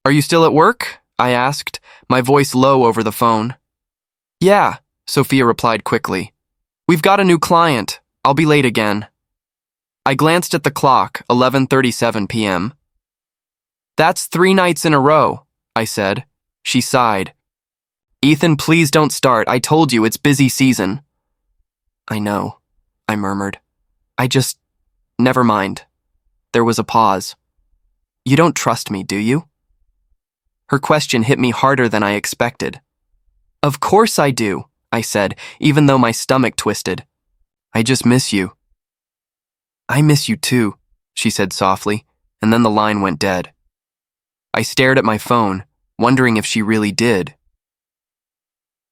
Are you still at work? I asked, my voice low over the phone. Yeah, Sophia replied quickly. We've got a new client. I'll be late again. I glanced at the clock, 11:37 p.m. That's 3 nights in a row, I said. She sighed. Ethan, please don't start. I told you it's busy season. I know, I murmured. Never mind. There was a pause. You don't trust me, do you? Her question hit me harder than I expected. Of course I do, I said, even though my stomach twisted. I just miss you. I miss you too, she said softly, and then the line went dead. I stared at my phone, wondering if she really did.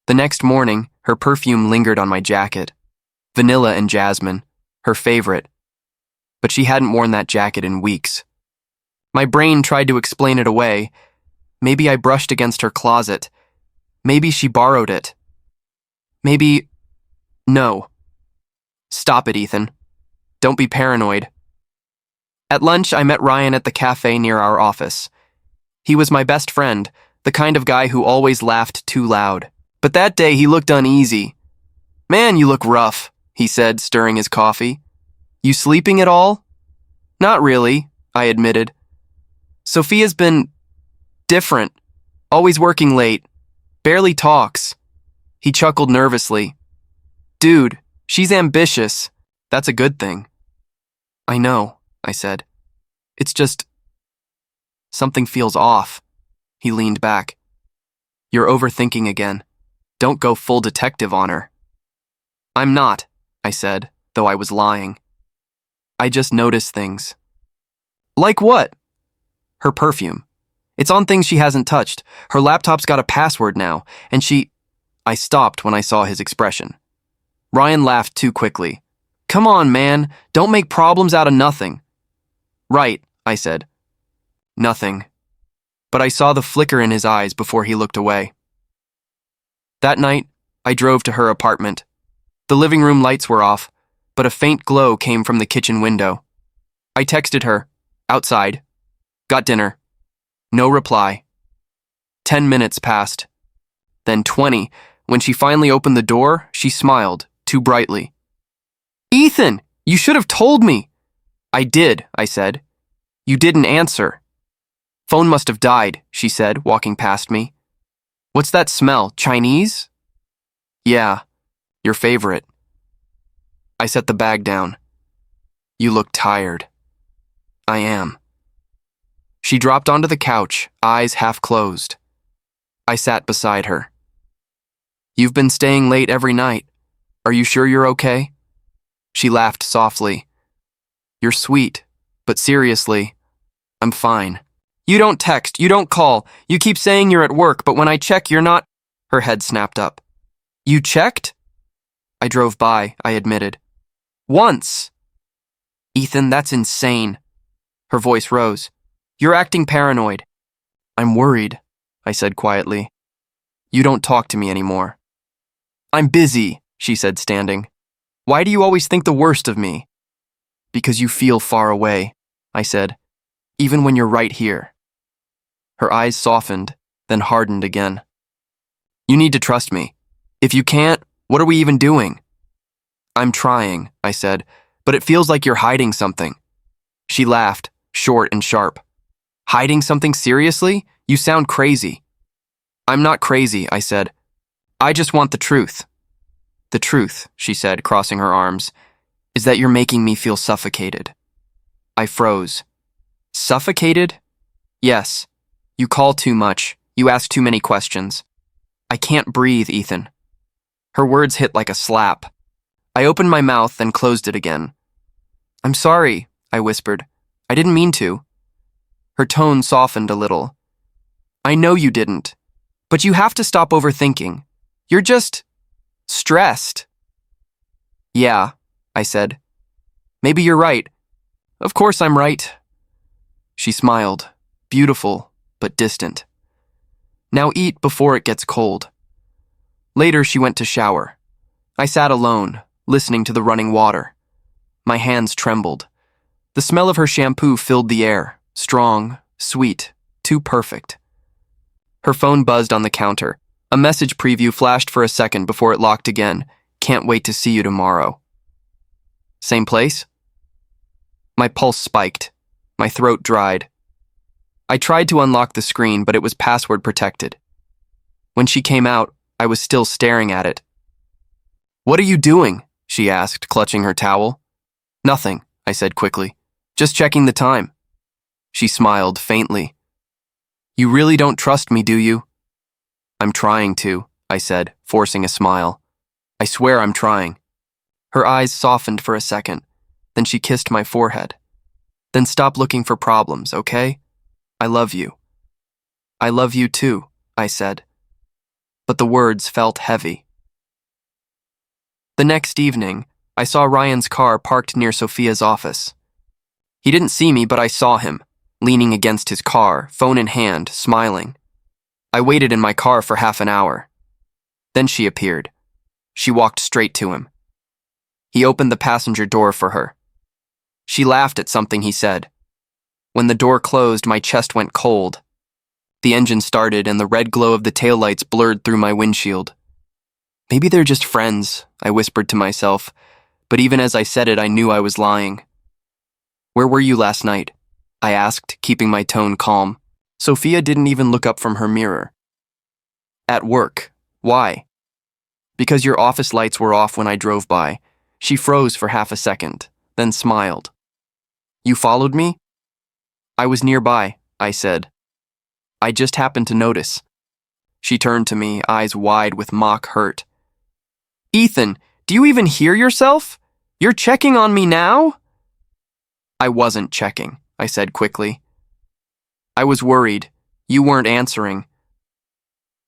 The next morning, her perfume lingered on my jacket. Vanilla and jasmine, her favorite. But she hadn't worn that jacket in weeks. My brain tried to explain it away. Maybe I brushed against her closet. Maybe she borrowed it. Maybe... No. Stop it, Ethan. Don't be paranoid. At lunch, I met Ryan at the cafe near our office. He was my best friend, the kind of guy who always laughed too loud. But that day, he looked uneasy. Man, you look rough, he said, stirring his coffee. You sleeping at all? Not really, I admitted. Sophia's been... different. Always working late. Barely talks. He chuckled nervously. Dude, she's ambitious. That's a good thing. I know, I said. It's just... something feels off. He leaned back. You're overthinking again. Don't go full detective on her. I'm not, I said, though I was lying. I just notice things. Like what? Her perfume. It's on things she hasn't touched. Her laptop's got a password now, and she... I stopped when I saw his expression. Ryan laughed too quickly. Come on, man. Don't make problems out of nothing. Right, I said. Nothing. But I saw the flicker in his eyes before he looked away. That night, I drove to her apartment. The living room lights were off, but a faint glow came from the kitchen window. I texted her, outside. Got dinner. No reply. 10 minutes passed. Then 20. When she finally opened the door, she smiled, too brightly. Ethan, you should have told me. I did, I said. You didn't answer. Phone must have died, she said, walking past me. What's that smell? Chinese? Yeah, your favorite. I set the bag down. You look tired. I am. She dropped onto the couch, eyes half closed. I sat beside her. You've been staying late every night. Are you sure you're okay? She laughed softly. You're sweet, but seriously, I'm fine. You don't text, you don't call. You keep saying you're at work, but when I check, you're not... Her head snapped up. You checked? I drove by, I admitted. Once. Ethan, that's insane. Her voice rose. You're acting paranoid. I'm worried, I said quietly. You don't talk to me anymore. I'm busy, she said, standing. Why do you always think the worst of me? Because you feel far away, I said, even when you're right here. Her eyes softened, then hardened again. You need to trust me. If you can't, what are we even doing? I'm trying, I said, but it feels like you're hiding something. She laughed, short and sharp. Hiding something seriously? You sound crazy. I'm not crazy, I said. I just want the truth. The truth, she said, crossing her arms, is that you're making me feel suffocated. I froze. Suffocated? Yes. You call too much. You ask too many questions. I can't breathe, Ethan. Her words hit like a slap. I opened my mouth and closed it again. I'm sorry, I whispered. I didn't mean to. Her tone softened a little. I know you didn't, but you have to stop overthinking. You're just... stressed. Yeah, I said. Maybe you're right. Of course I'm right. She smiled, beautiful but distant. Now eat before it gets cold. Later she went to shower. I sat alone, listening to the running water. My hands trembled. The smell of her shampoo filled the air, strong, sweet, too perfect. Her phone buzzed on the counter. A message preview flashed for a second before it locked again. Can't wait to see you tomorrow. Same place? My pulse spiked. My throat dried. I tried to unlock the screen, but it was password protected. When she came out, I was still staring at it. "What are you doing?" she asked, clutching her towel. "Nothing," I said quickly. "Just checking the time." She smiled faintly. "You really don't trust me, do you?" "I'm trying to," I said, forcing a smile. "I swear I'm trying." Her eyes softened for a second, then she kissed my forehead. "Then stop looking for problems, okay? I love you." "I love you too," I said. But the words felt heavy. The next evening, I saw Ryan's car parked near Sophia's office. He didn't see me, but I saw him, leaning against his car, phone in hand, smiling. I waited in my car for half an hour. Then she appeared. She walked straight to him. He opened the passenger door for her. She laughed at something he said. When the door closed, my chest went cold. The engine started and the red glow of the taillights blurred through my windshield. "Maybe they're just friends," I whispered to myself, but even as I said it, I knew I was lying. "Where were you last night?" I asked, keeping my tone calm. Sophia didn't even look up from her mirror. "At work. Why?" "Because your office lights were off when I drove by." She froze for half a second, then smiled. "You followed me?" "I was nearby," I said. "I just happened to notice." She turned to me, eyes wide with mock hurt. "Ethan, do you even hear yourself? You're checking on me now?" "I wasn't checking," I said quickly. "I was worried. You weren't answering."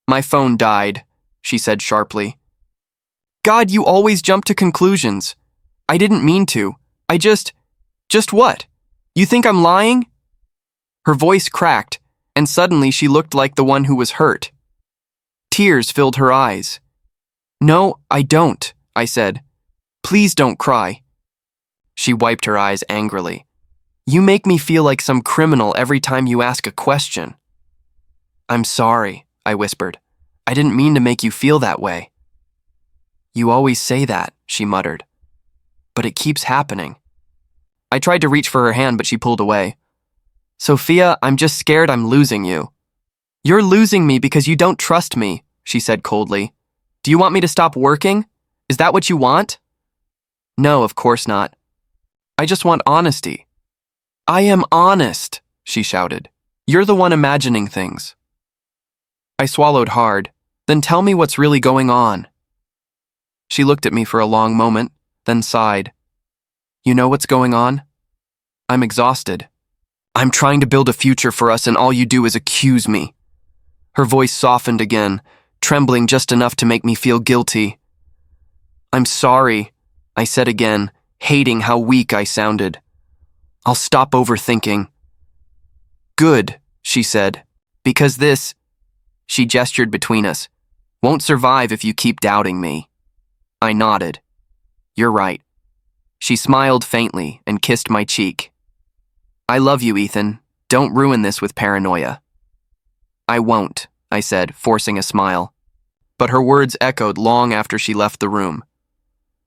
"My phone died," she said sharply. "God, you always jump to conclusions. I didn't mean to. Just what? You think I'm lying?" Her voice cracked, and suddenly she looked like the one who was hurt. Tears filled her eyes. "No, I don't," I said. "Please don't cry." She wiped her eyes angrily. "You make me feel like some criminal every time you ask a question." "I'm sorry," I whispered. "I didn't mean to make you feel that way." "You always say that," she muttered. "But it keeps happening." I tried to reach for her hand, but she pulled away. "Sophia, I'm just scared I'm losing you." "You're losing me because you don't trust me," she said coldly. "Do you want me to stop working? Is that what you want?" "No, of course not. I just want honesty." "I am honest," she shouted. "You're the one imagining things." I swallowed hard. "Then tell me what's really going on." She looked at me for a long moment, then sighed. "You know what's going on? I'm exhausted. I'm trying to build a future for us and all you do is accuse me." Her voice softened again, trembling just enough to make me feel guilty. "I'm sorry," I said again, hating how weak I sounded. "I'll stop overthinking." "Good," she said, "because this," she gestured between us, "won't survive if you keep doubting me." I nodded. "You're right." She smiled faintly and kissed my cheek. "I love you, Ethan. Don't ruin this with paranoia." "I won't," I said, forcing a smile. But her words echoed long after she left the room.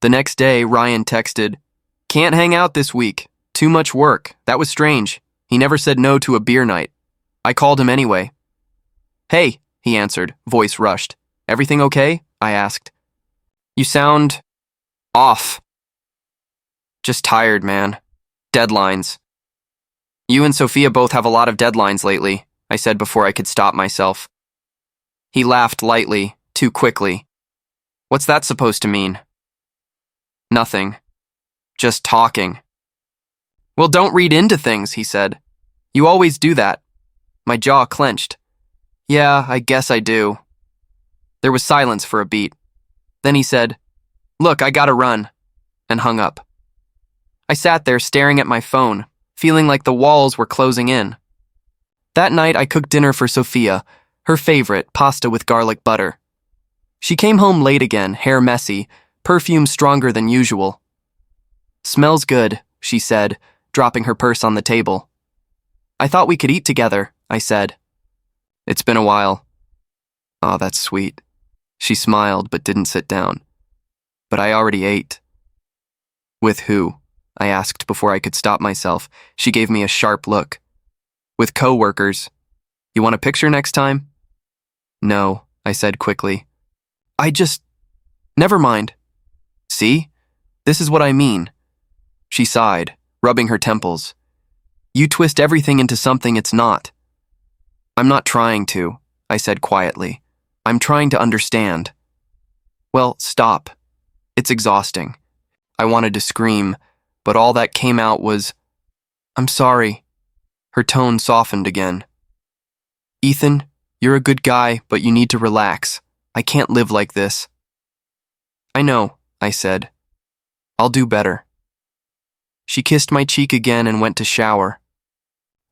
The next day, Ryan texted, "Can't hang out this week. Too much work. That was strange. He never said no to a beer night." I called him anyway. "Hey," he answered, voice rushed. "Everything okay?" I asked. "You sound off." "Just tired, man. Deadlines." "You and Sophia both have a lot of deadlines lately," I said before I could stop myself. He laughed lightly, too quickly. "What's that supposed to mean?" "Nothing. Just talking." "Well, don't read into things," he said. "You always do that." My jaw clenched. "Yeah, I guess I do." There was silence for a beat. Then he said, "Look, I gotta run," and hung up. I sat there staring at my phone, feeling like the walls were closing in. That night, I cooked dinner for Sophia, her favorite, pasta with garlic butter. She came home late again, hair messy, perfume stronger than usual. "Smells good," she said, dropping her purse on the table. "I thought we could eat together," I said. "It's been a while." Oh, that's sweet. She smiled but didn't sit down. But I already ate. With who? I asked before I could stop myself. She gave me a sharp look. With coworkers. You want a picture next time? No, I said quickly. Never mind. See? This is what I mean. She sighed, rubbing her temples. You twist everything into something it's not. I'm not trying to, I said quietly. I'm trying to understand. Well, stop. It's exhausting. I wanted to scream, but all that came out was, I'm sorry. Her tone softened again. Ethan, you're a good guy, but you need to relax. I can't live like this. I know, I said. I'll do better. She kissed my cheek again and went to shower.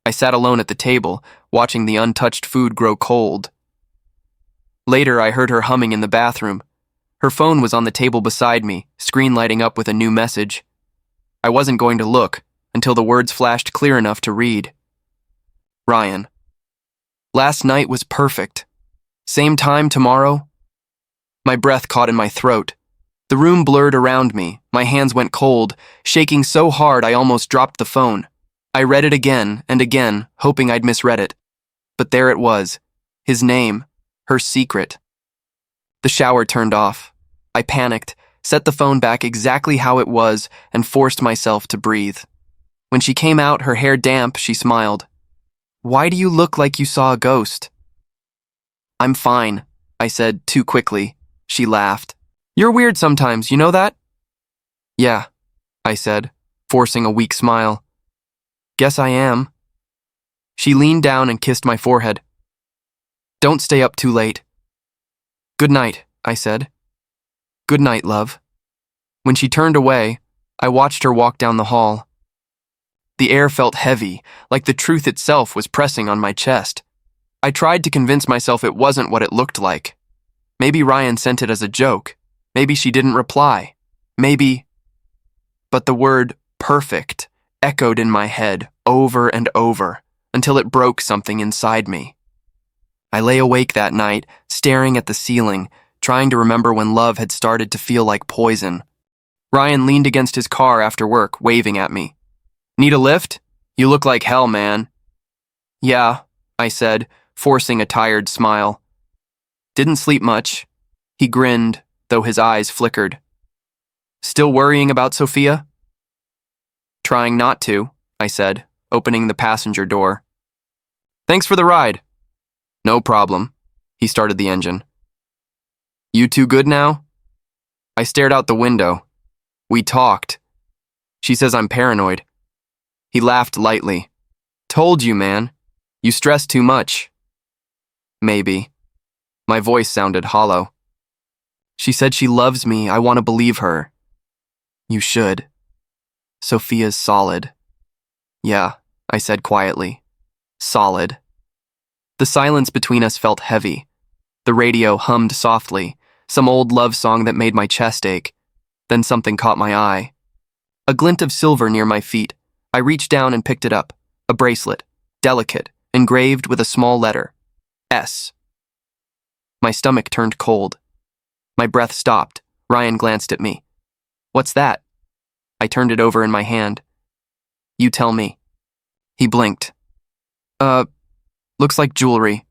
I sat alone at the table, watching the untouched food grow cold. Later, I heard her humming in the bathroom. Her phone was on the table beside me, screen lighting up with a new message. I wasn't going to look until the words flashed clear enough to read. Ryan. Last night was perfect. Same time tomorrow? My breath caught in my throat. The room blurred around me. My hands went cold, shaking so hard I almost dropped the phone. I read it again and again, hoping I'd misread it. But there it was. His name. Her secret. The shower turned off. I panicked, set the phone back exactly how it was, and forced myself to breathe. When she came out, her hair damp, she smiled. Why do you look like you saw a ghost? I'm fine, I said too quickly. She laughed. You're weird sometimes, you know that? Yeah, I said, forcing a weak smile. Guess I am. She leaned down and kissed my forehead. Don't stay up too late. Good night, I said. Good night, love. When she turned away, I watched her walk down the hall. The air felt heavy, like the truth itself was pressing on my chest. I tried to convince myself it wasn't what it looked like. Maybe Ryan sent it as a joke. Maybe she didn't reply. Maybe... But the word perfect echoed in my head over and over until it broke something inside me. I lay awake that night, staring at the ceiling, trying to remember when love had started to feel like poison. Ryan leaned against his car after work, waving at me. Need a lift? You look like hell, man. Yeah, I said, forcing a tired smile. Didn't sleep much. He grinned, though his eyes flickered. Still worrying about Sophia? Trying not to, I said, opening the passenger door. Thanks for the ride. No problem. He started the engine. You two good now? I stared out the window. We talked. She says I'm paranoid. He laughed lightly. Told you, man. You stress too much. Maybe. My voice sounded hollow. She said she loves me. I want to believe her. You should. Sophia's solid. Yeah, I said quietly. Solid. The silence between us felt heavy. The radio hummed softly, some old love song that made my chest ache. Then something caught my eye. A glint of silver near my feet. I reached down and picked it up. A bracelet, delicate, engraved with a small letter. S. My stomach turned cold. My breath stopped. Ryan glanced at me. What's that? I turned it over in my hand. You tell me. He blinked. Looks like jewelry.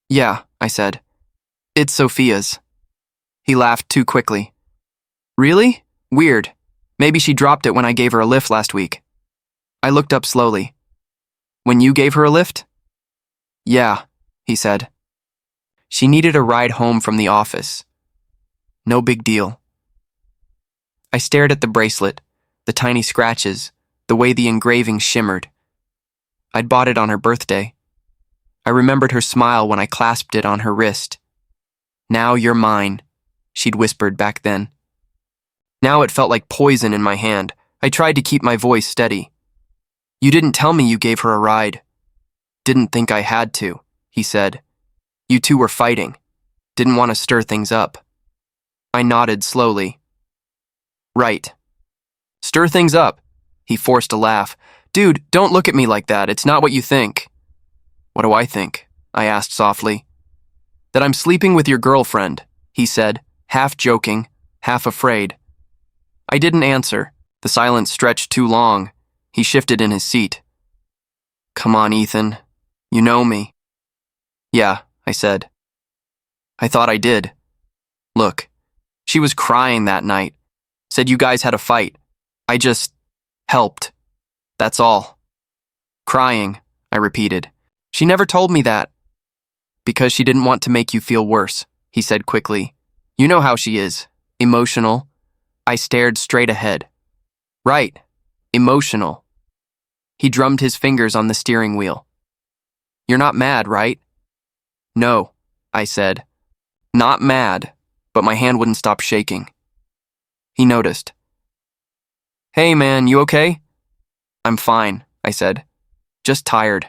Yeah, I said. It's Sophia's. He laughed too quickly. Really? Weird. Maybe she dropped it when I gave her a lift last week. I looked up slowly. When you gave her a lift? Yeah, he said. She needed a ride home from the office. No big deal. I stared at the bracelet, the tiny scratches, the way the engraving shimmered. I'd bought it on her birthday. I remembered her smile when I clasped it on her wrist. Now you're mine, she'd whispered back then. Now it felt like poison in my hand. I tried to keep my voice steady. You didn't tell me you gave her a ride. Didn't think I had to, he said. You two were fighting. Didn't want to stir things up. I nodded slowly. Right. Stir things up. He forced a laugh. Dude, don't look at me like that. It's not what you think. What do I think? I asked softly. That I'm sleeping with your girlfriend, he said, half joking, half afraid. I didn't answer. The silence stretched too long. He shifted in his seat. Come on, Ethan. You know me. Yeah, I said. I thought I did. Look, she was crying that night. Said you guys had a fight. I just helped. That's all. Crying, I repeated. She never told me that. Because she didn't want to make you feel worse, he said quickly. You know how she is. Emotional. I stared straight ahead. Right. Emotional. He drummed his fingers on the steering wheel. You're not mad, right? No, I said. Not mad, but my hand wouldn't stop shaking. He noticed. Hey man, you okay? I'm fine, I said. Just tired.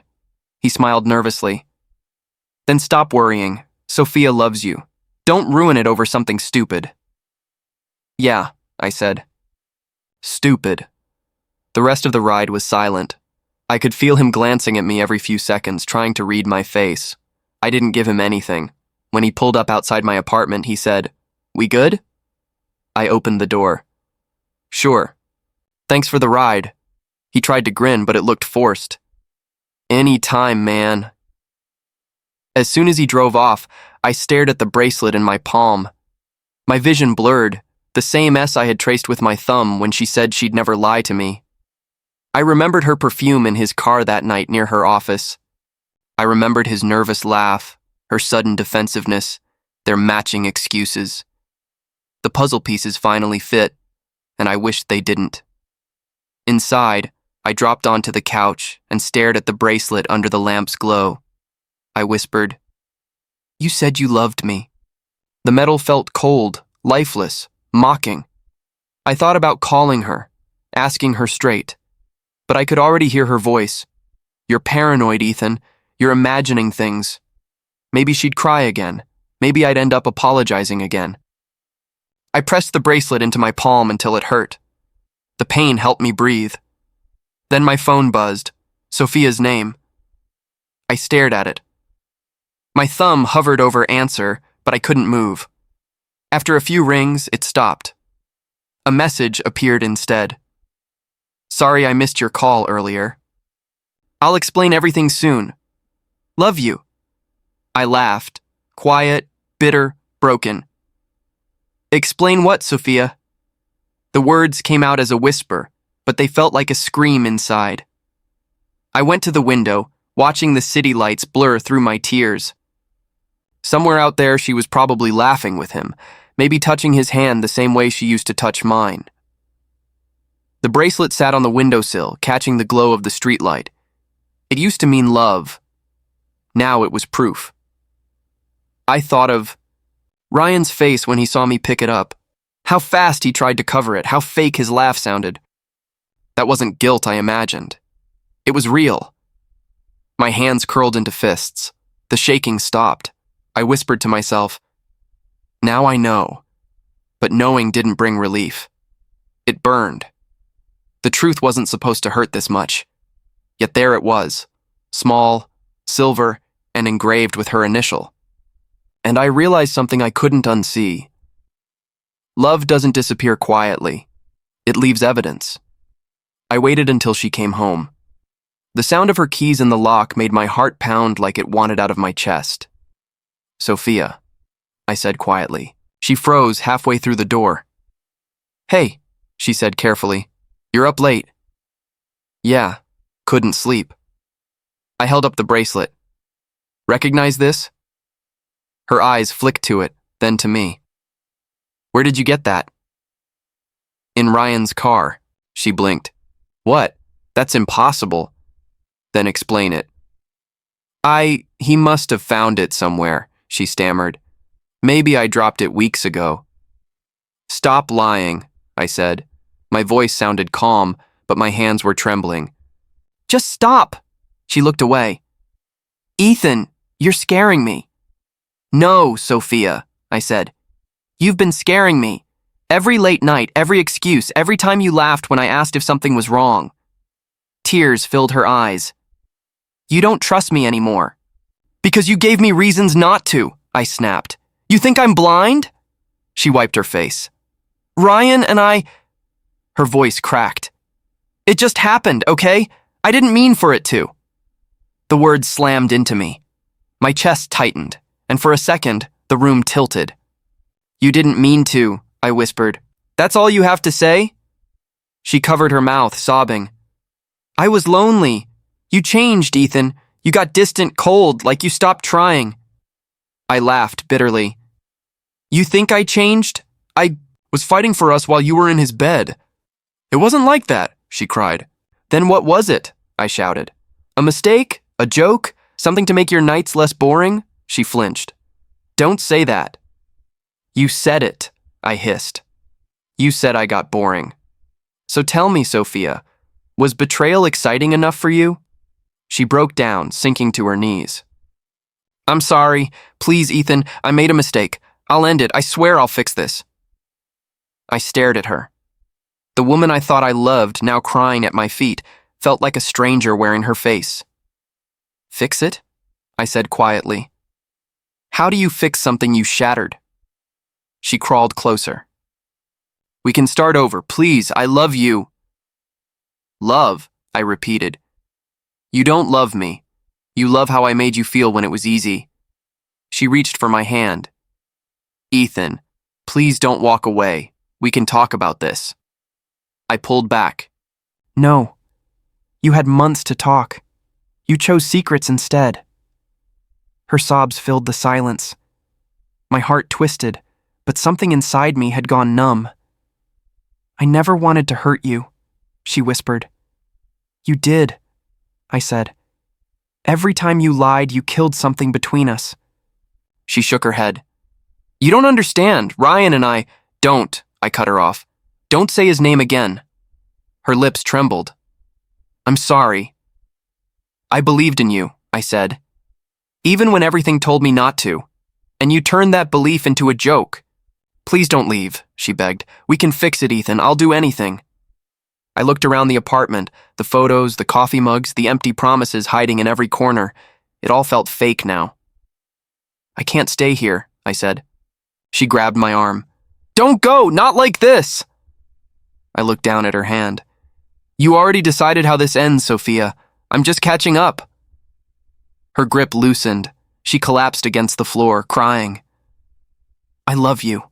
He smiled nervously. Then stop worrying. Sophia loves you. Don't ruin it over something stupid. Yeah, I said. Stupid. The rest of the ride was silent. I could feel him glancing at me every few seconds, trying to read my face. I didn't give him anything. When he pulled up outside my apartment, he said, We good? I opened the door. Sure. Thanks for the ride. He tried to grin, but it looked forced. Any time, man. As soon as he drove off, I stared at the bracelet in my palm. My vision blurred, the same S I had traced with my thumb when she said she'd never lie to me. I remembered her perfume in his car that night near her office. I remembered his nervous laugh, her sudden defensiveness, their matching excuses. The puzzle pieces finally fit, and I wished they didn't. Inside, I dropped onto the couch and stared at the bracelet under the lamp's glow. I whispered, You said you loved me. The metal felt cold, lifeless, mocking. I thought about calling her, asking her straight, but I could already hear her voice. You're paranoid, Ethan. You're imagining things. Maybe she'd cry again. Maybe I'd end up apologizing again. I pressed the bracelet into my palm until it hurt. The pain helped me breathe. Then my phone buzzed. Sophia's name. I stared at it. My thumb hovered over answer, but I couldn't move. After a few rings, it stopped. A message appeared instead. Sorry I missed your call earlier. I'll explain everything soon. Love you. I laughed, quiet, bitter, broken. Explain what, Sophia? The words came out as a whisper, but they felt like a scream inside. I went to the window, watching the city lights blur through my tears. Somewhere out there, she was probably laughing with him, maybe touching his hand the same way she used to touch mine. The bracelet sat on the windowsill, catching the glow of the streetlight. It used to mean love. Now it was proof. I thought of Ryan's face when he saw me pick it up. How fast he tried to cover it, how fake his laugh sounded. That wasn't guilt, I imagined. It was real. My hands curled into fists. The shaking stopped. I whispered to myself, Now I know. But knowing didn't bring relief. It burned. The truth wasn't supposed to hurt this much. Yet there it was, small, silver, and engraved with her initial. And I realized something I couldn't unsee. Love doesn't disappear quietly. It leaves evidence. I waited until she came home. The sound of her keys in the lock made my heart pound like it wanted out of my chest. Sophia, I said quietly. She froze halfway through the door. Hey, she said carefully. You're up late. Yeah, couldn't sleep. I held up the bracelet. Recognize this? Her eyes flicked to it, then to me. Where did you get that? In Ryan's car, she blinked. What? That's impossible. Then explain it. He must have found it somewhere, she stammered. Maybe I dropped it weeks ago. Stop lying, I said. My voice sounded calm, but my hands were trembling. Just stop! She looked away. Ethan, you're scaring me. No, Sophia, I said. You've been scaring me. Every late night, every excuse, every time you laughed when I asked if something was wrong. Tears filled her eyes. You don't trust me anymore. Because you gave me reasons not to, I snapped. You think I'm blind? She wiped her face. Ryan and I... Her voice cracked. It just happened, okay? I didn't mean for it to. The words slammed into me. My chest tightened, and for a second, the room tilted. You didn't mean to, I whispered. That's all you have to say? She covered her mouth, sobbing. I was lonely. You changed, Ethan. You got distant, cold, like you stopped trying. I laughed bitterly. You think I changed? I was fighting for us while you were in his bed. It wasn't like that, she cried. Then what was it? I shouted. A mistake? A joke? Something to make your nights less boring? She flinched. Don't say that. You said it, I hissed. You said I got boring. So tell me, Sophia, was betrayal exciting enough for you? She broke down, sinking to her knees. I'm sorry. Please, Ethan, I made a mistake. I'll end it. I swear I'll fix this. I stared at her. The woman I thought I loved, now crying at my feet, felt like a stranger wearing her face. Fix it? I said quietly. How do you fix something you shattered? She crawled closer. We can start over, please. I love you. Love, I repeated. You don't love me. You love how I made you feel when it was easy. She reached for my hand. Ethan, please don't walk away. We can talk about this. I pulled back. No. You had months to talk. You chose secrets instead. Her sobs filled the silence. My heart twisted, but something inside me had gone numb. I never wanted to hurt you, she whispered. You did, I said. Every time you lied, you killed something between us. She shook her head. You don't understand. Ryan and I... Don't, I cut her off. Don't say his name again. Her lips trembled. I'm sorry. I believed in you, I said. Even when everything told me not to. And you turned that belief into a joke. Please don't leave, she begged. We can fix it, Ethan. I'll do anything. I looked around the apartment, the photos, the coffee mugs, the empty promises hiding in every corner. It all felt fake now. I can't stay here, I said. She grabbed my arm. Don't go, not like this! I looked down at her hand. You already decided how this ends, Sophia. I'm just catching up. Her grip loosened. She collapsed against the floor, crying. I love you,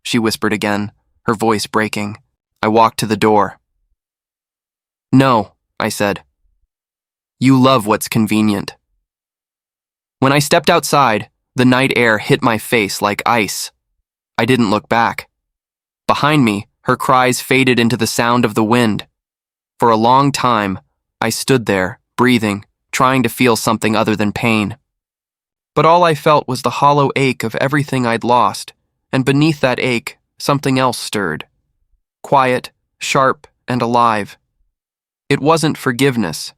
she whispered again, her voice breaking. I walked to the door. No, I said. You love what's convenient. When I stepped outside, the night air hit my face like ice. I didn't look back. Behind me, her cries faded into the sound of the wind. For a long time, I stood there, breathing, trying to feel something other than pain. But all I felt was the hollow ache of everything I'd lost, and beneath that ache, something else stirred. Quiet, sharp, and alive. It wasn't forgiveness.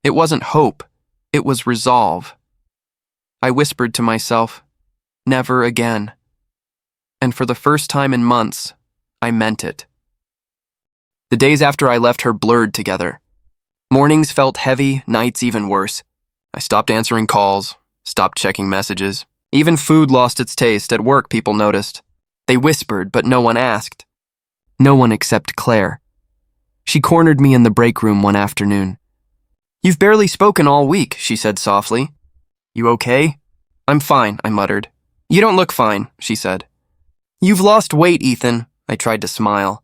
It wasn't hope. It was resolve. I whispered to myself, never again. And for the first time in months, I meant it. The days after I left her blurred together. Mornings felt heavy, nights even worse. I stopped answering calls, stopped checking messages. Even food lost its taste. At work, people noticed. They whispered, but no one asked. No one except Claire. She cornered me in the break room one afternoon. You've barely spoken all week, she said softly. You okay? I'm fine, I muttered. You don't look fine, she said. You've lost weight, Ethan, I tried to smile.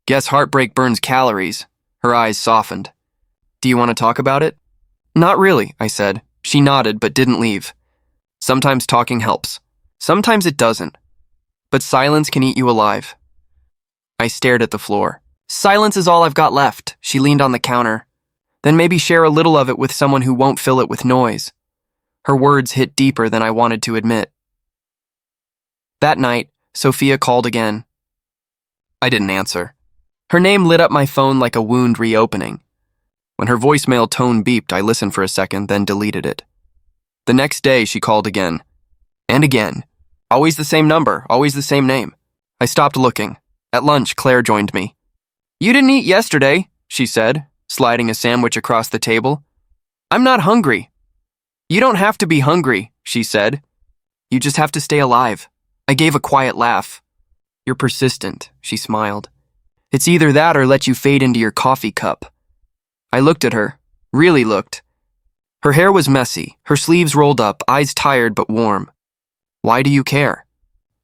Guess heartbreak burns calories. Her eyes softened. Do you want to talk about it? Not really, I said. She nodded but didn't leave. Sometimes talking helps. Sometimes it doesn't. But silence can eat you alive. I stared at the floor. Silence is all I've got left, she leaned on the counter. Then maybe share a little of it with someone who won't fill it with noise. Her words hit deeper than I wanted to admit. That night, Sophia called again. I didn't answer. Her name lit up my phone like a wound reopening. When her voicemail tone beeped, I listened for a second, then deleted it. The next day, she called again. And again. Always the same number, always the same name. I stopped looking. At lunch, Claire joined me. You didn't eat yesterday, she said, sliding a sandwich across the table. I'm not hungry. You don't have to be hungry, she said. You just have to stay alive. I gave a quiet laugh. You're persistent, she smiled. It's either that or let you fade into your coffee cup. I looked at her, really looked. Her hair was messy, her sleeves rolled up, eyes tired but warm. Why do you care?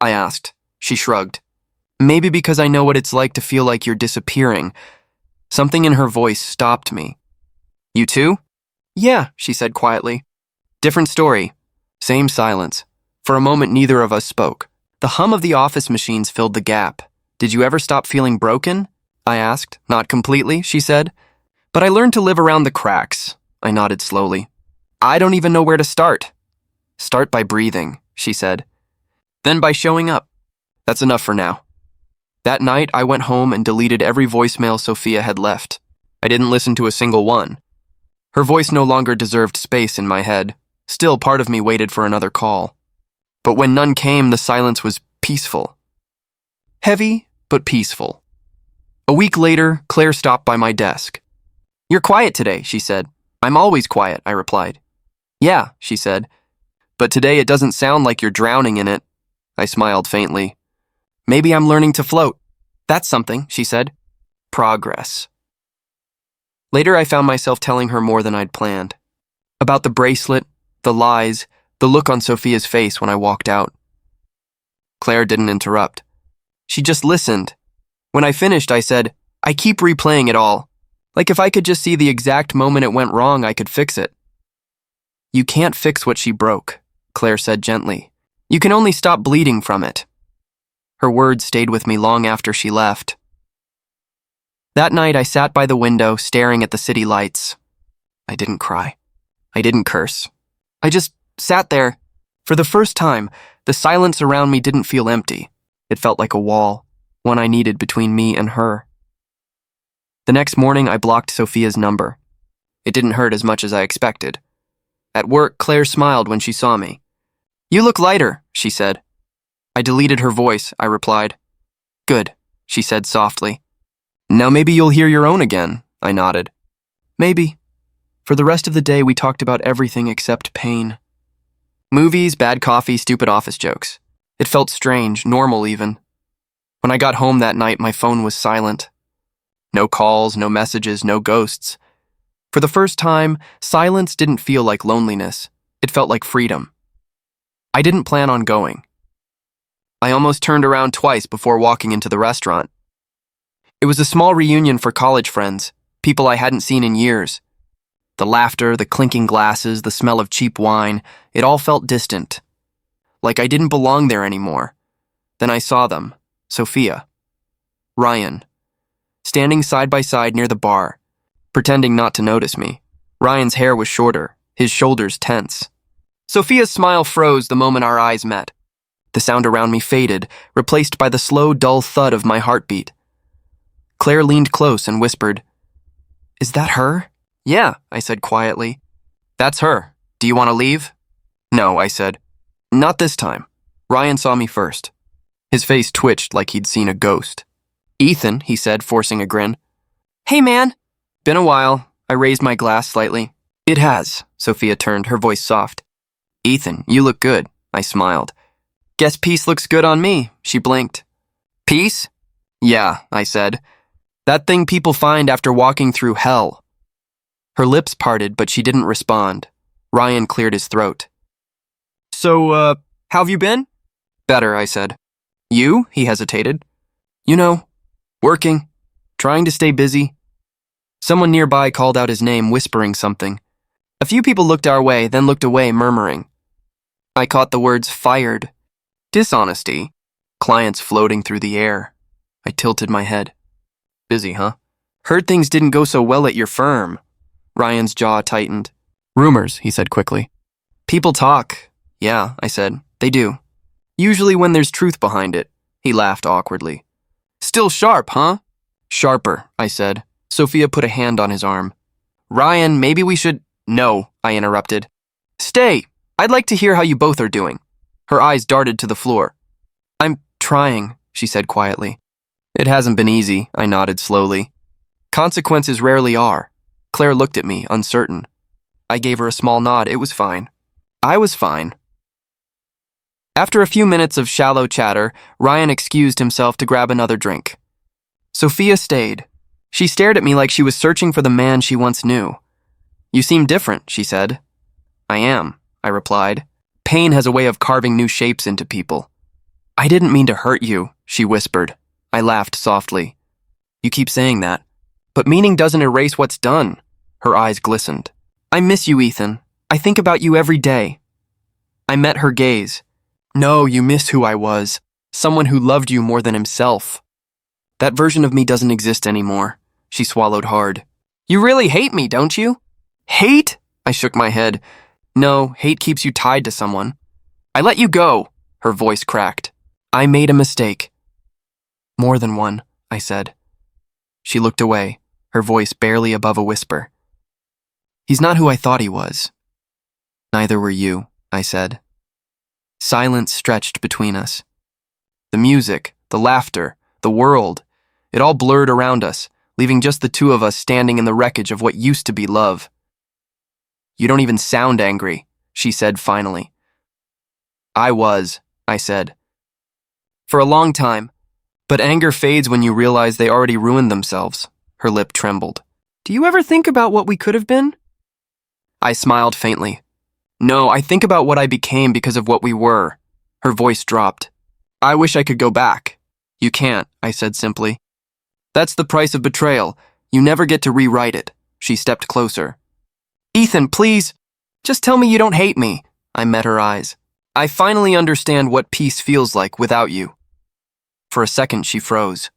I asked. She shrugged. Maybe because I know what it's like to feel like you're disappearing. Something in her voice stopped me. You too? Yeah, she said quietly. Different story. Same silence. For a moment, neither of us spoke. The hum of the office machines filled the gap. Did you ever stop feeling broken? I asked. Not completely, she said. But I learned to live around the cracks. I nodded slowly. I don't even know where to start. Start by breathing, she said. Then by showing up. That's enough for now. That night, I went home and deleted every voicemail Sophia had left. I didn't listen to a single one. Her voice no longer deserved space in my head. Still, part of me waited for another call. But when none came, the silence was peaceful. Heavy, but peaceful. A week later, Claire stopped by my desk. You're quiet today, she said. I'm always quiet, I replied. Yeah, she said. But today it doesn't sound like you're drowning in it. I smiled faintly. Maybe I'm learning to float. That's something, she said. Progress. Later, I found myself telling her more than I'd planned. About the bracelet, the lies, the look on Sophia's face when I walked out. Claire didn't interrupt. She just listened. When I finished, I said, I keep replaying it all. Like if I could just see the exact moment it went wrong, I could fix it. You can't fix what she broke, Claire said gently. You can only stop bleeding from it. Her words stayed with me long after she left. That night, I sat by the window, staring at the city lights. I didn't cry. I didn't curse. I just sat there. For the first time, the silence around me didn't feel empty. It felt like a wall, one I needed between me and her. The next morning, I blocked Sophia's number. It didn't hurt as much as I expected. At work, Claire smiled when she saw me. You look lighter, she said. I deleted her voice, I replied. Good, she said softly. Now maybe you'll hear your own again, I nodded. Maybe. For the rest of the day, we talked about everything except pain. Movies, bad coffee, stupid office jokes. It felt strange, normal even. When I got home that night, my phone was silent. No calls, no messages, no ghosts. For the first time, silence didn't feel like loneliness. It felt like freedom. I didn't plan on going. I almost turned around twice before walking into the restaurant. It was a small reunion for college friends, people I hadn't seen in years. The laughter, the clinking glasses, the smell of cheap wine, it all felt distant. Like I didn't belong there anymore. Then I saw them, Sophia, Ryan, standing side by side near the bar, pretending not to notice me. Ryan's hair was shorter, his shoulders tense. Sophia's smile froze the moment our eyes met. The sound around me faded, replaced by the slow, dull thud of my heartbeat. Claire leaned close and whispered, Is that her? Yeah, I said quietly. That's her. Do you want to leave? No, I said. Not this time. Ryan saw me first. His face twitched like he'd seen a ghost. Ethan, he said, forcing a grin. Hey, man. Been a while. I raised my glass slightly. It has, Sophia turned, her voice soft. Ethan, you look good, I smiled. Guess peace looks good on me, she blinked. Peace? Yeah, I said. That thing people find after walking through hell. Her lips parted, but she didn't respond. Ryan cleared his throat. So, how have you been? Better, I said. You? He hesitated. You know, working, trying to stay busy. Someone nearby called out his name, whispering something. A few people looked our way, then looked away, murmuring. I caught the words fired, dishonesty, clients floating through the air. I tilted my head. Busy, huh? Heard things didn't go so well at your firm. Ryan's jaw tightened. Rumors, he said quickly. People talk. Yeah, I said. They do. Usually when there's truth behind it. He laughed awkwardly. Still sharp, huh? Sharper, I said. Sophia put a hand on his arm. Ryan, maybe we should... No, I interrupted. Stay. I'd like to hear how you both are doing. Her eyes darted to the floor. I'm trying, she said quietly. It hasn't been easy, I nodded slowly. Consequences rarely are. Claire looked at me, uncertain. I gave her a small nod. It was fine. I was fine. After a few minutes of shallow chatter, Ryan excused himself to grab another drink. Sophia stayed. She stared at me like she was searching for the man she once knew. "You seem different," she said. "I am," I replied. "Pain has a way of carving new shapes into people." "I didn't mean to hurt you," she whispered. I laughed softly. "You keep saying that. But meaning doesn't erase what's done." Her eyes glistened. "I miss you, Ethan. I think about you every day." I met her gaze. "No, you miss who I was. Someone who loved you more than himself." "That version of me doesn't exist anymore." She swallowed hard. "You really hate me, don't you?" "Hate?" I shook my head. "No, hate keeps you tied to someone." "I let you go." Her voice cracked. "I made a mistake." "More than one," I said. She looked away, her voice barely above a whisper. "He's not who I thought he was." "Neither were you," I said. Silence stretched between us. The music, the laughter, the world, it all blurred around us, leaving just the two of us standing in the wreckage of what used to be love. "You don't even sound angry," she said finally. "I was," I said. "For a long time. But anger fades when you realize they already ruined themselves." Her lip trembled. "Do you ever think about what we could have been?" I smiled faintly. "No, I think about what I became because of what we were." Her voice dropped. "I wish I could go back." "You can't," I said simply. "That's the price of betrayal. You never get to rewrite it." She stepped closer. "Ethan, please, just tell me you don't hate me." I met her eyes. "I finally understand what peace feels like without you." For a second, she froze.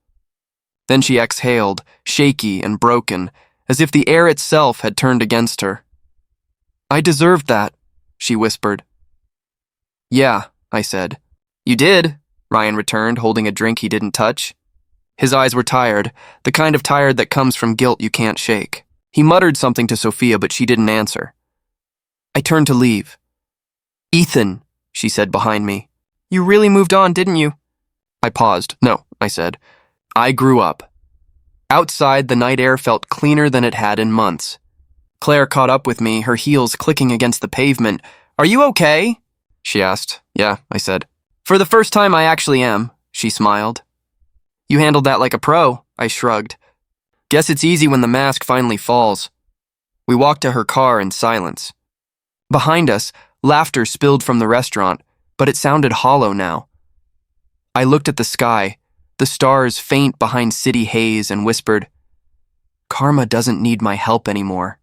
Then she exhaled, shaky and broken, as if the air itself had turned against her. "I deserved that," she whispered. "Yeah," I said. "You did," Ryan returned, holding a drink he didn't touch. His eyes were tired, the kind of tired that comes from guilt you can't shake. He muttered something to Sophia, but she didn't answer. I turned to leave. "Ethan," she said behind me. "You really moved on, didn't you?" I paused. "No," I said. "I grew up." Outside, the night air felt cleaner than it had in months. Claire caught up with me, her heels clicking against the pavement. "Are you okay?" she asked. "Yeah," I said. "For the first time, I actually am," she smiled. "You handled that like a pro," I shrugged. "Guess it's easy when the mask finally falls." We walked to her car in silence. Behind us, laughter spilled from the restaurant, but it sounded hollow now. I looked at the sky, the stars faint behind city haze, and whispered, "Karma doesn't need my help anymore."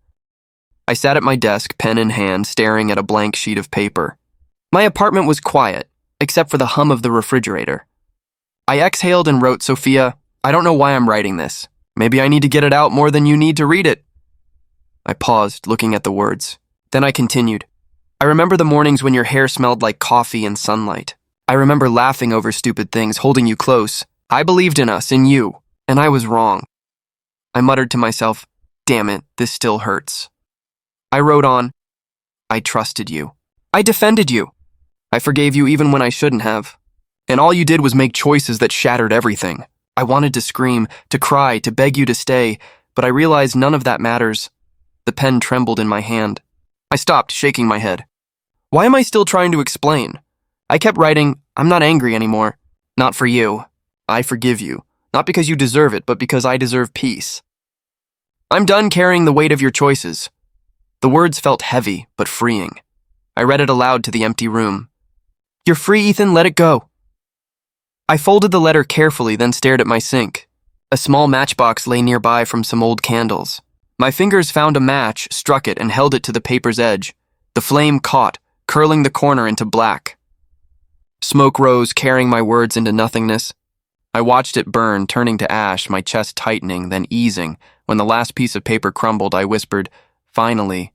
I sat at my desk, pen in hand, staring at a blank sheet of paper. My apartment was quiet, except for the hum of the refrigerator. I exhaled and wrote, "Sophia, I don't know why I'm writing this. Maybe I need to get it out more than you need to read it." I paused, looking at the words. Then I continued. "I remember the mornings when your hair smelled like coffee and sunlight. I remember laughing over stupid things, holding you close. I believed in us, in you, and I was wrong." I muttered to myself, "Damn it, this still hurts." I wrote on, "I trusted you. I defended you. I forgave you even when I shouldn't have. And all you did was make choices that shattered everything. I wanted to scream, to cry, to beg you to stay, but I realized none of that matters." The pen trembled in my hand. I stopped, shaking my head. Why am I still trying to explain? I kept writing, "I'm not angry anymore. Not for you. I forgive you. Not because you deserve it, but because I deserve peace. I'm done carrying the weight of your choices." The words felt heavy, but freeing. I read it aloud to the empty room. "You're free, Ethan, let it go." I folded the letter carefully, then stared at my sink. A small matchbox lay nearby from some old candles. My fingers found a match, struck it, and held it to the paper's edge. The flame caught, curling the corner into black. Smoke rose, carrying my words into nothingness. I watched it burn, turning to ash, my chest tightening, then easing. When the last piece of paper crumbled, I whispered, "Finally."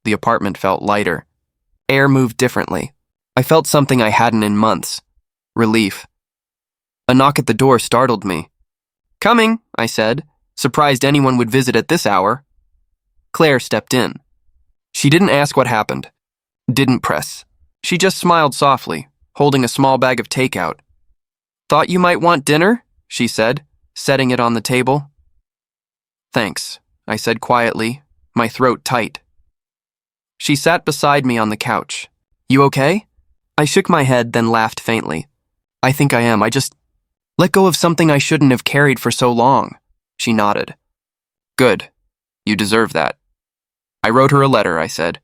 The apartment felt lighter. Air moved differently. I felt something I hadn't in months. Relief. A knock at the door startled me. "Coming," I said, surprised anyone would visit at this hour. Claire stepped in. She didn't ask what happened. Didn't press. She just smiled softly, holding a small bag of takeout. "Thought you might want dinner," she said, setting it on the table. "Thanks," I said quietly, my throat tight. She sat beside me on the couch. "You okay?" I shook my head, then laughed faintly. I think I am. I just let go of something I shouldn't have carried for so long. She nodded. Good. You deserve that. I wrote her a letter, I said.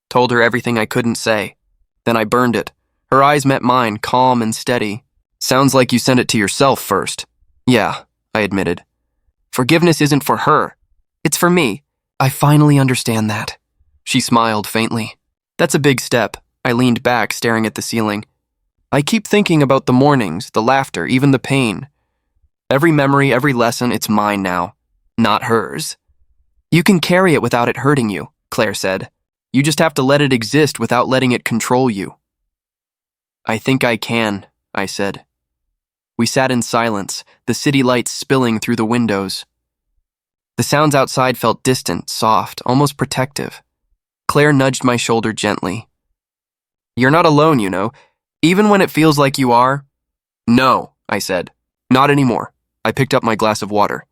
Told her everything I couldn't say. Then I burned it. Her eyes met mine, calm and steady. Sounds like you sent it to yourself first. Yeah, I admitted. Forgiveness isn't for her. It's for me. I finally understand that. She smiled faintly. That's a big step. I leaned back, staring at the ceiling. I keep thinking about the mornings, the laughter, even the pain. Every memory, every lesson, it's mine now, not hers. You can carry it without it hurting you, Claire said. You just have to let it exist without letting it control you. I think I can, I said. We sat in silence, the city lights spilling through the windows. The sounds outside felt distant, soft, almost protective. Claire nudged my shoulder gently. You're not alone, you know, even when it feels like you are. No, I said. Not anymore. I picked up my glass of water.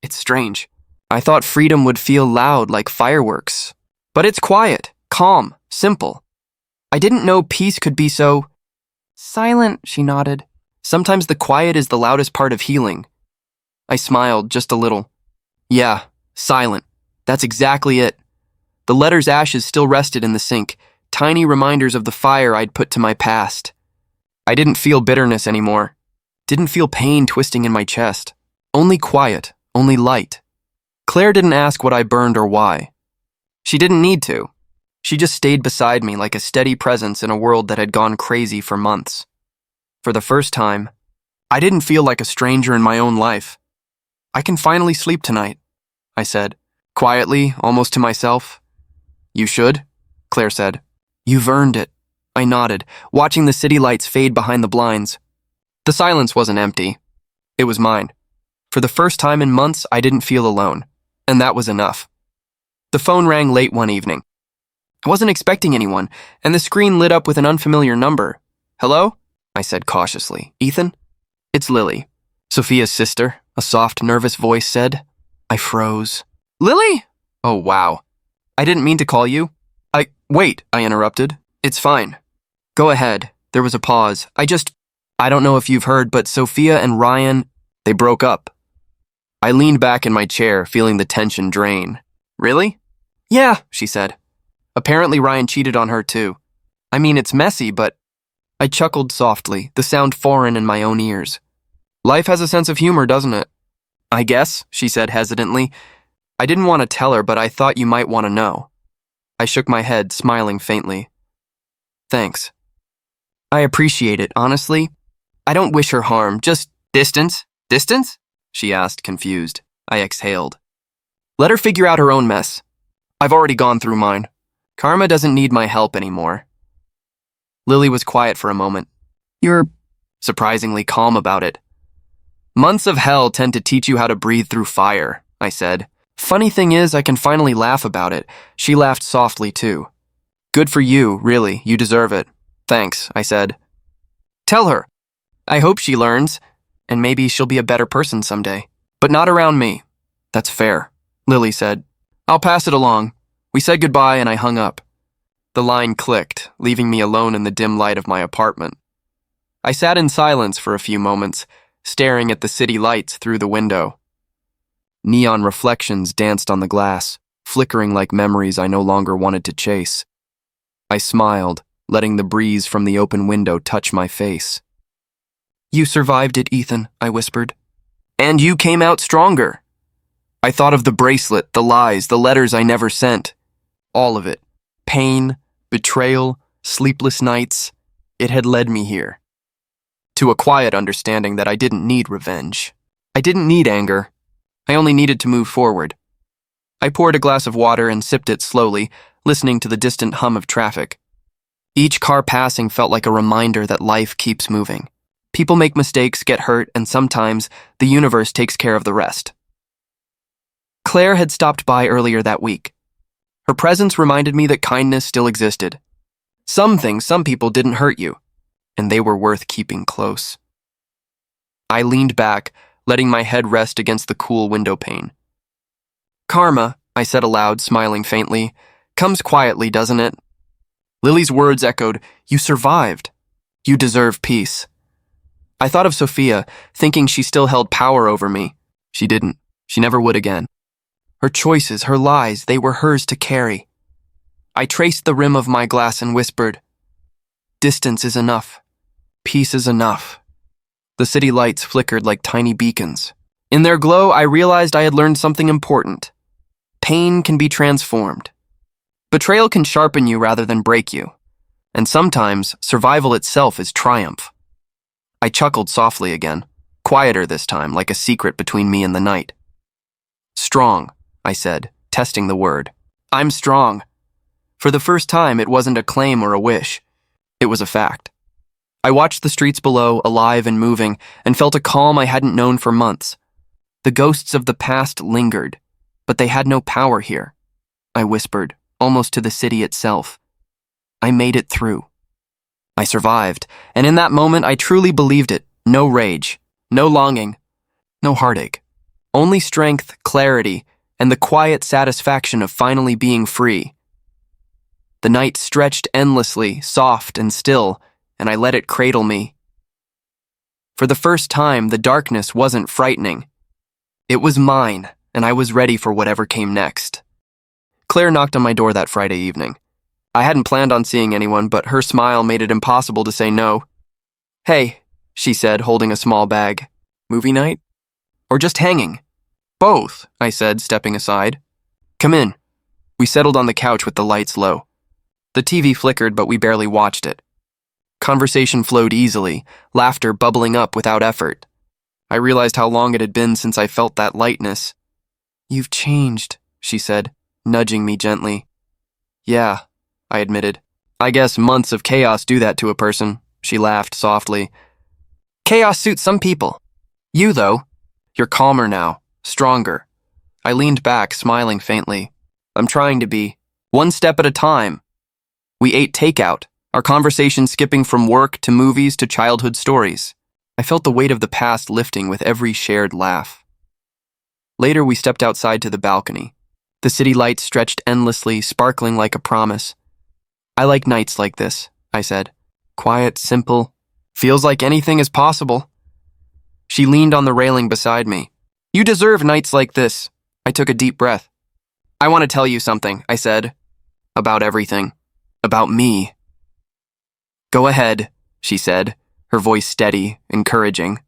It's strange. I thought freedom would feel loud like fireworks. But it's quiet, calm, simple. I didn't know peace could be so silent, she nodded. Sometimes the quiet is the loudest part of healing. I smiled just a little. Yeah, silent. That's exactly it. The letter's ashes still rested in the sink, tiny reminders of the fire I'd put to my past. I didn't feel bitterness anymore. Didn't feel pain twisting in my chest. Only quiet, only light. Claire didn't ask what I burned or why. She didn't need to. She just stayed beside me like a steady presence in a world that had gone crazy for months. For the first time, I didn't feel like a stranger in my own life. I can finally sleep tonight, I said, quietly, almost to myself. You should, Claire said. You've earned it. I nodded, watching the city lights fade behind the blinds. The silence wasn't empty. It was mine. For the first time in months, I didn't feel alone, and that was enough. The phone rang late one evening. I wasn't expecting anyone, and the screen lit up with an unfamiliar number. Hello? I said cautiously. Ethan? It's Lily. Sophia's sister, a soft, nervous voice said. I froze. Lily? Oh, wow. I didn't mean to call you. Wait, I interrupted. It's fine. Go ahead. There was a pause. I don't know if you've heard, but Sophia and Ryan, they broke up. I leaned back in my chair, feeling the tension drain. Really? Yeah, she said. Apparently Ryan cheated on her too. I mean, it's messy, but... I chuckled softly, the sound foreign in my own ears. Life has a sense of humor, doesn't it? I guess, she said hesitantly. I didn't want to tell her, but I thought you might want to know. I shook my head, smiling faintly. Thanks. I appreciate it, honestly. I don't wish her harm, just... Distance? Distance? She asked, confused. I exhaled. Let her figure out her own mess. I've already gone through mine. Karma doesn't need my help anymore. Lily was quiet for a moment. You're surprisingly calm about it. Months of hell tend to teach you how to breathe through fire, I said. Funny thing is, I can finally laugh about it. She laughed softly, too. Good for you, really. You deserve it. Thanks, I said. Tell her. I hope she learns, and maybe she'll be a better person someday. But not around me. That's fair, Lily said. I'll pass it along. We said goodbye, and I hung up. The line clicked, leaving me alone in the dim light of my apartment. I sat in silence for a few moments, staring at the city lights through the window. Neon reflections danced on the glass, flickering like memories I no longer wanted to chase. I smiled, letting the breeze from the open window touch my face. You survived it, Ethan, I whispered. And you came out stronger. I thought of the bracelet, the lies, the letters I never sent. All of it. Pain, betrayal, sleepless nights. It had led me here. To a quiet understanding that I didn't need revenge. I didn't need anger. I only needed to move forward. I poured a glass of water and sipped it slowly, listening to the distant hum of traffic. Each car passing felt like a reminder that life keeps moving. People make mistakes, get hurt, and sometimes the universe takes care of the rest. Claire had stopped by earlier that week. Her presence reminded me that kindness still existed. Some people didn't hurt you, and they were worth keeping close. I leaned back, letting my head rest against the cool window pane. Karma, I said aloud, smiling faintly, comes quietly, doesn't it? Lily's words echoed, "You survived. You deserve peace." I thought of Sophia, thinking she still held power over me. She didn't. She never would again. Her choices, her lies, they were hers to carry. I traced the rim of my glass and whispered, "Distance is enough. Peace is enough." The city lights flickered like tiny beacons. In their glow, I realized I had learned something important. Pain can be transformed. Betrayal can sharpen you rather than break you. And sometimes, survival itself is triumph. I chuckled softly again, quieter this time, like a secret between me and the night. "Strong," I said, testing the word. "I'm strong." For the first time, it wasn't a claim or a wish. It was a fact. I watched the streets below, alive and moving, and felt a calm I hadn't known for months. The ghosts of the past lingered, but they had no power here. I whispered, almost to the city itself. I made it through. I survived, and in that moment I truly believed it. No rage, no longing, no heartache. Only strength, clarity, and the quiet satisfaction of finally being free. The night stretched endlessly, soft and still, and I let it cradle me. For the first time, the darkness wasn't frightening. It was mine, and I was ready for whatever came next. Claire knocked on my door that Friday evening. I hadn't planned on seeing anyone, but her smile made it impossible to say no. "Hey," she said, holding a small bag. "Movie night? Or just hanging?" "Both," I said, stepping aside. "Come in." We settled on the couch with the lights low. The TV flickered, but we barely watched it. Conversation flowed easily, laughter bubbling up without effort. I realized how long it had been since I felt that lightness. "You've changed," she said, nudging me gently. "Yeah," I admitted. "I guess months of chaos do that to a person," she laughed softly. "Chaos suits some people. You, though, you're calmer now, stronger." I leaned back, smiling faintly. "I'm trying to be, one step at a time." We ate takeout, our conversation skipping from work to movies to childhood stories. I felt the weight of the past lifting with every shared laugh. Later, we stepped outside to the balcony. The city lights stretched endlessly, sparkling like a promise. "I like nights like this," I said. "Quiet, simple. Feels like anything is possible." She leaned on the railing beside me. "You deserve nights like this." I took a deep breath. "I want to tell you something," I said. "About everything. About me." "Go ahead," she said, her voice steady, encouraging.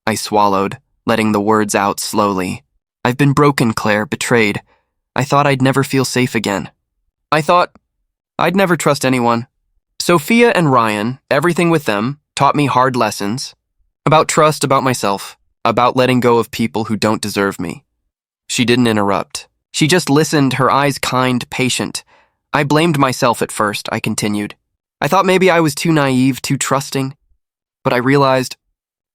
I swallowed, letting the words out slowly. "I've been broken, Claire, betrayed. I thought I'd never feel safe again. I thought I'd never trust anyone. Sophia and Ryan, everything with them, taught me hard lessons. About trust, about myself, about letting go of people who don't deserve me." She didn't interrupt. She just listened, her eyes kind, patient. "I blamed myself at first," I continued. "I thought maybe I was too naive, too trusting. But I realized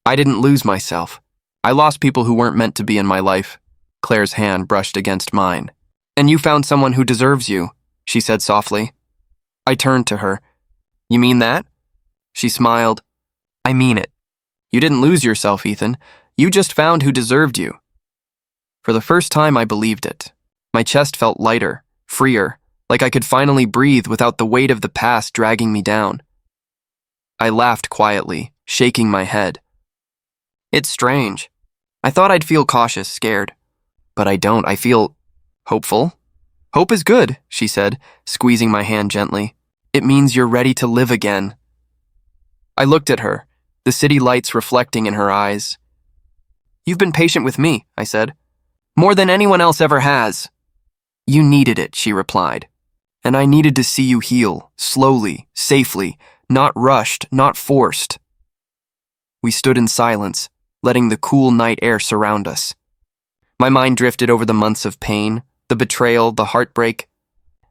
I didn't lose myself. I lost people who weren't meant to be in my life." Claire's hand brushed against mine. "And you found someone who deserves you," she said softly. I turned to her. "You mean that?" She smiled. "I mean it. You didn't lose yourself, Ethan. You just found who deserved you." For the first time, I believed it. My chest felt lighter, freer, like I could finally breathe without the weight of the past dragging me down. I laughed quietly, shaking my head. "It's strange. I thought I'd feel cautious, scared. But I don't. I feel hopeful." "Hope is good," she said, squeezing my hand gently. "It means you're ready to live again." I looked at her, the city lights reflecting in her eyes. "You've been patient with me," I said. "More than anyone else ever has." "You needed it," she replied. "And I needed to see you heal, slowly, safely, not rushed, not forced." We stood in silence, letting the cool night air surround us. My mind drifted over the months of pain, the betrayal, the heartbreak,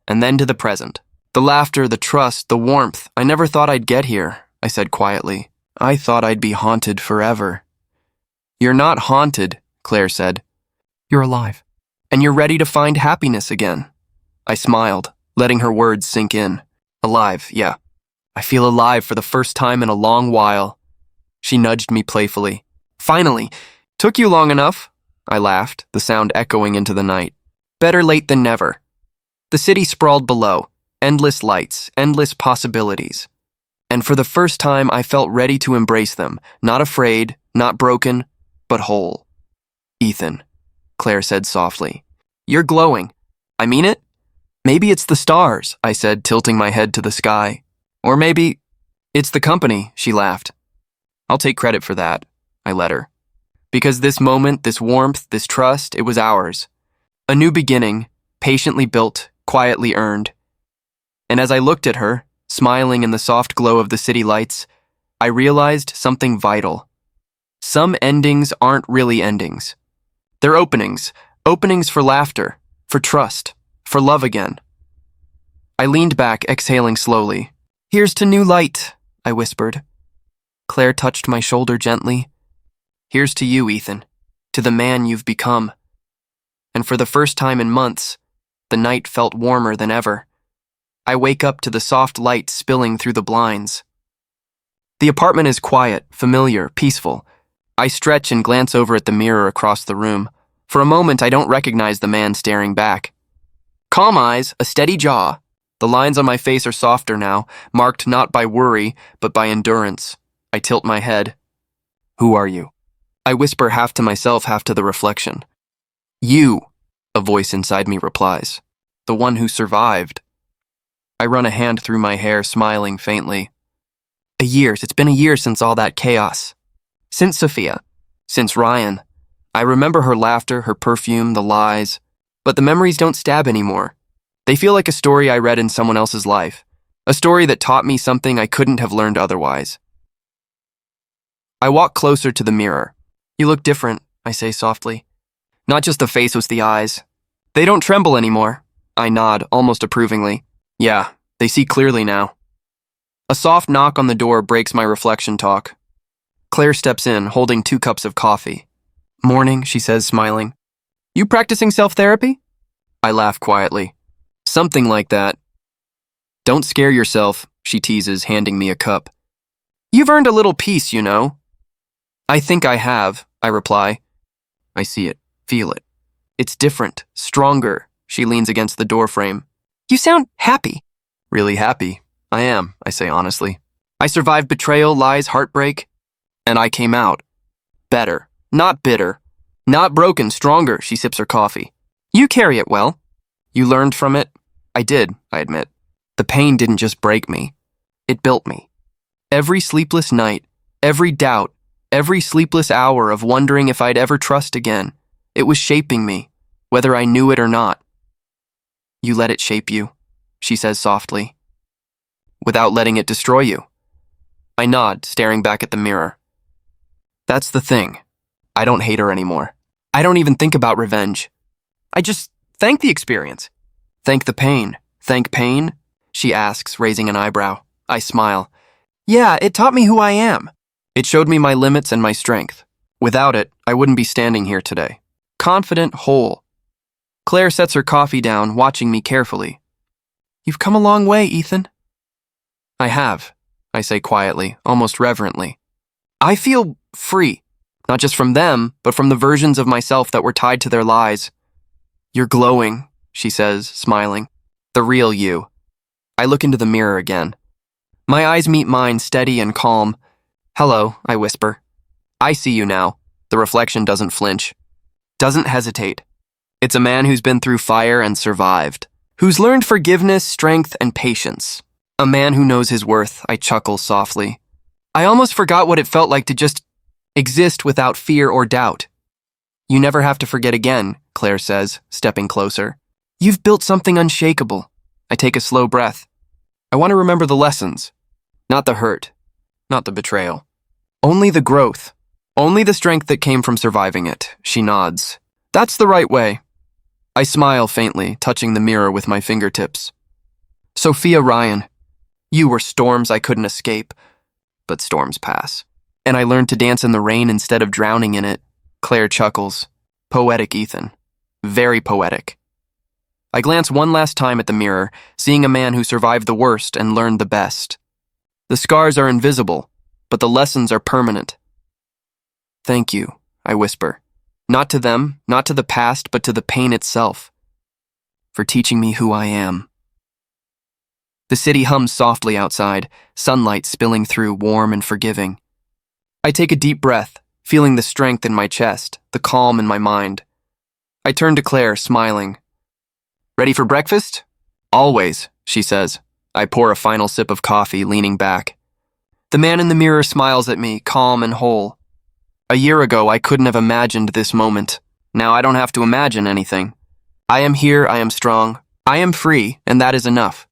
and then to the present. The laughter, the trust, the warmth. "I never thought I'd get here," I said quietly. "I thought I'd be haunted forever." "You're not haunted," Claire said. "You're alive. And you're ready to find happiness again." I smiled, letting her words sink in. "Alive, yeah. I feel alive for the first time in a long while." She nudged me playfully. "Finally. Took you long enough." I laughed, the sound echoing into the night. "Better late than never." The city sprawled below, Endless lights, endless possibilities. And for the first time, I felt ready to embrace them, not afraid, not broken, but whole. Ethan, Claire said softly. You're glowing. I mean it? Maybe it's the stars, I said, tilting my head to the sky. Or maybe it's the company, she laughed. I'll take credit for that, I let her. Because this moment, this warmth, this trust, it was ours. A new beginning, patiently built, quietly earned. And as I looked at her, smiling in the soft glow of the city lights, I realized something vital. Some endings aren't really endings. They're openings, openings for laughter, for trust, for love again. I leaned back, exhaling slowly. Here's to new light, I whispered. Claire touched my shoulder gently. Here's to you, Ethan, to the man you've become. And for the first time in months, the night felt warmer than ever. I wake up to the soft light spilling through the blinds. The apartment is quiet, familiar, peaceful. I stretch and glance over at the mirror across the room. For a moment, I don't recognize the man staring back. Calm eyes, a steady jaw. The lines on my face are softer now, marked not by worry, but by endurance. I tilt my head. Who are you? I whisper half to myself, half to the reflection. You, a voice inside me replies. The one who survived. I run a hand through my hair, smiling faintly. It's been a year since all that chaos. Since Sophia. Since Ryan. I remember her laughter, her perfume, the lies. But the memories don't stab anymore. They feel like a story I read in someone else's life. A story that taught me something I couldn't have learned otherwise. I walk closer to the mirror. You look different, I say softly. Not just the face, it's the eyes. They don't tremble anymore. I nod, almost approvingly. Yeah, they see clearly now. A soft knock on the door breaks my reflection talk. Claire steps in, holding 2 cups of coffee. Morning, she says, smiling. You practicing self-therapy? I laugh quietly. Something like that. Don't scare yourself, she teases, handing me a cup. You've earned a little peace, you know. I think I have, I reply. I see it, feel it. It's different, stronger, she leans against the doorframe. You sound happy. Really happy. I am, I say honestly. I survived betrayal, lies, heartbreak, and I came out. Better, not bitter. Not broken, stronger, she sips her coffee. You carry it well. You learned from it? I did, I admit. The pain didn't just break me. It built me. Every sleepless night, every doubt, every sleepless hour of wondering if I'd ever trust again, it was shaping me, whether I knew it or not. You let it shape you, she says softly. Without letting it destroy you. I nod, staring back at the mirror. That's the thing. I don't hate her anymore. I don't even think about revenge. I just thank the experience. Thank the pain. Thank pain? She asks, raising an eyebrow. I smile. Yeah, it taught me who I am. It showed me my limits and my strength. Without it, I wouldn't be standing here today. Confident, whole. Claire sets her coffee down, watching me carefully. You've come a long way, Ethan. I have, I say quietly, almost reverently. I feel free, not just from them, but from the versions of myself that were tied to their lies. You're glowing, she says, smiling. The real you. I look into the mirror again. My eyes meet mine, steady and calm. Hello, I whisper. I see you now. The reflection doesn't flinch. Doesn't hesitate. It's a man who's been through fire and survived. Who's learned forgiveness, strength, and patience. A man who knows his worth, I chuckle softly. I almost forgot what it felt like to just exist without fear or doubt. You never have to forget again, Claire says, stepping closer. You've built something unshakable. I take a slow breath. I want to remember the lessons. Not the hurt. Not the betrayal. Only the growth. Only the strength that came from surviving it, she nods. That's the right way. I smile faintly, touching the mirror with my fingertips. Sophia Ryan, you were storms I couldn't escape, but storms pass. And I learned to dance in the rain instead of drowning in it. Claire chuckles. Poetic, Ethan. Very poetic. I glance one last time at the mirror, seeing a man who survived the worst and learned the best. The scars are invisible, but the lessons are permanent. Thank you, I whisper. Not to them, not to the past, but to the pain itself. For teaching me who I am. The city hums softly outside, sunlight spilling through, warm and forgiving. I take a deep breath, feeling the strength in my chest, the calm in my mind. I turn to Claire, smiling. "Ready for breakfast?" "Always," she says. I pour a final sip of coffee, leaning back. The man in the mirror smiles at me, calm and whole. A year ago, I couldn't have imagined this moment. Now I don't have to imagine anything. I am here, I am strong, I am free, and that is enough.